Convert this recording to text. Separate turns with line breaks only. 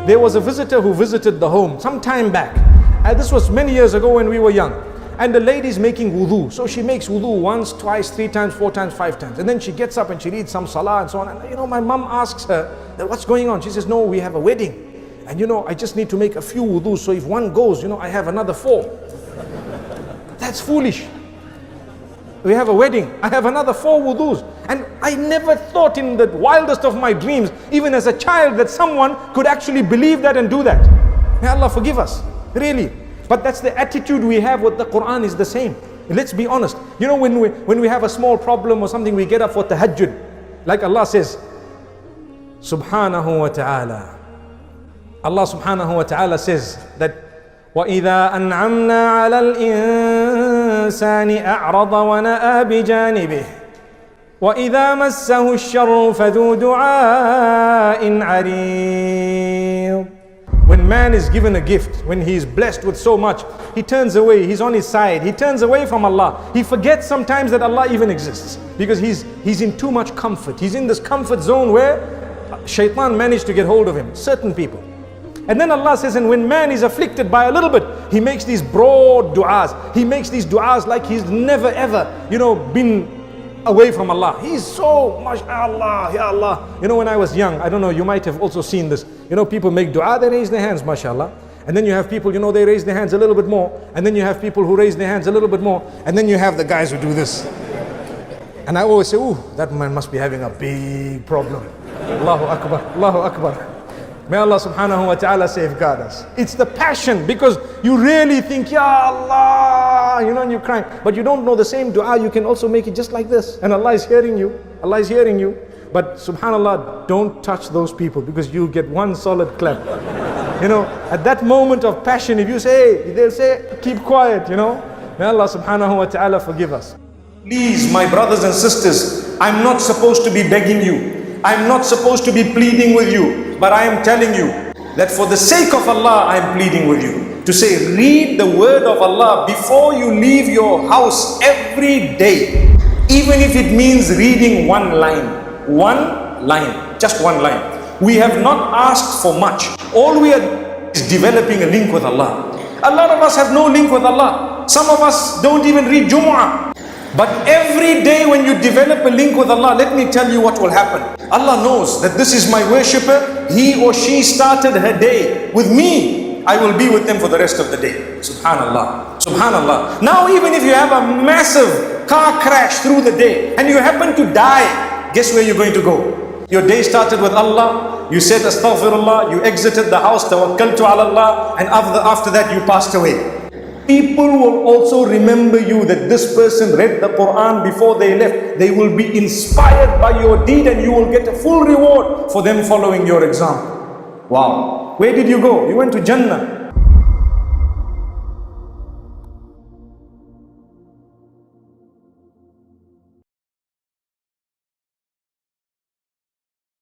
there was a visitor who visited the home some time back. This was many years ago when we were young. And the lady's making wudu. So she makes wudu once, twice, 3 times, 4 times, 5 times. And then she gets up and she reads some salah and so on. And my mom asks her, what's going on? She says, no, we have a wedding. And I just need to make a few wudus. So if one goes, I have another 4. That's foolish. We have a wedding. I have another 4 wudus. And I never thought in the wildest of my dreams, even as a child, that someone could actually believe that and do that. May Allah forgive us. Really. But that's the attitude we have with the Quran is the same. Let's be honest. When we have a small problem or something, we get up for tahajjud. Like Allah says, Subhanahu wa ta'ala. Allah subhanahu wa ta'ala says that وَإِذَا أَنْعَمْنَا عَلَى الْإِنسَانِ أَعْرَضَ وَنَأَى بِجَانِبِهِ وَإِذَا مَسَّهُ الشَّرُّ فَذُو دُعَاءٍ عَرِيضٍ. When man is given a gift, when he is blessed with so much, he turns away, he's on his side, he turns away from Allah. He forgets sometimes that Allah even exists because he's in too much comfort. He's in this comfort zone where shaitan managed to get hold of him, certain people. And then Allah says, and when man is afflicted by a little bit, he makes these broad du'as. He makes these du'as like he's never ever, been away from Allah. He's so much, Allah, Ya Allah. When I was young, I don't know, you might have also seen this. People make dua, they raise their hands, mashallah. And then you have people, they raise their hands a little bit more. And then you have people who raise their hands a little bit more. And then you have the guys who do this. And I always say, ooh, that man must be having a big problem. Allahu Akbar, Allahu Akbar. May Allah subhanahu wa ta'ala safeguard us. It's the passion, because you really think, Ya Allah, and you're crying. But you don't know the same dua, you can also make it just like this. And Allah is hearing you. Allah is hearing you. But subhanallah, don't touch those people, because you'll get one solid clap. At that moment of passion, if you say, they'll say, keep quiet, May Allah subhanahu wa ta'ala forgive us. Please, my brothers and sisters, I'm not supposed to be begging you. I'm not supposed to be pleading with you. But I am telling you that for the sake of Allah, I am pleading with you to say, read the word of Allah before you leave your house every day. Even if it means reading one line. One line. Just one line. We have not asked for much. All we are is developing a link with Allah. A lot of us have no link with Allah. Some of us don't even read Jumu'ah. But every day when you develop a link with Allah, let me tell you what will happen. Allah knows that this is my worshipper. He or she started her day with me. I will be with them for the rest of the day. Subhanallah. Subhanallah. Now even if you have a massive car crash through the day and you happen to die, guess where you're going to go? Your day started with Allah. You said astaghfirullah. You exited the house, tawakkaltu ala Allah. And after that you passed away. People will also remember you that this person read the Quran before they left. They will be inspired by your deed and you will get a full reward for them following your example. Wow. Where did you go? You went to Jannah.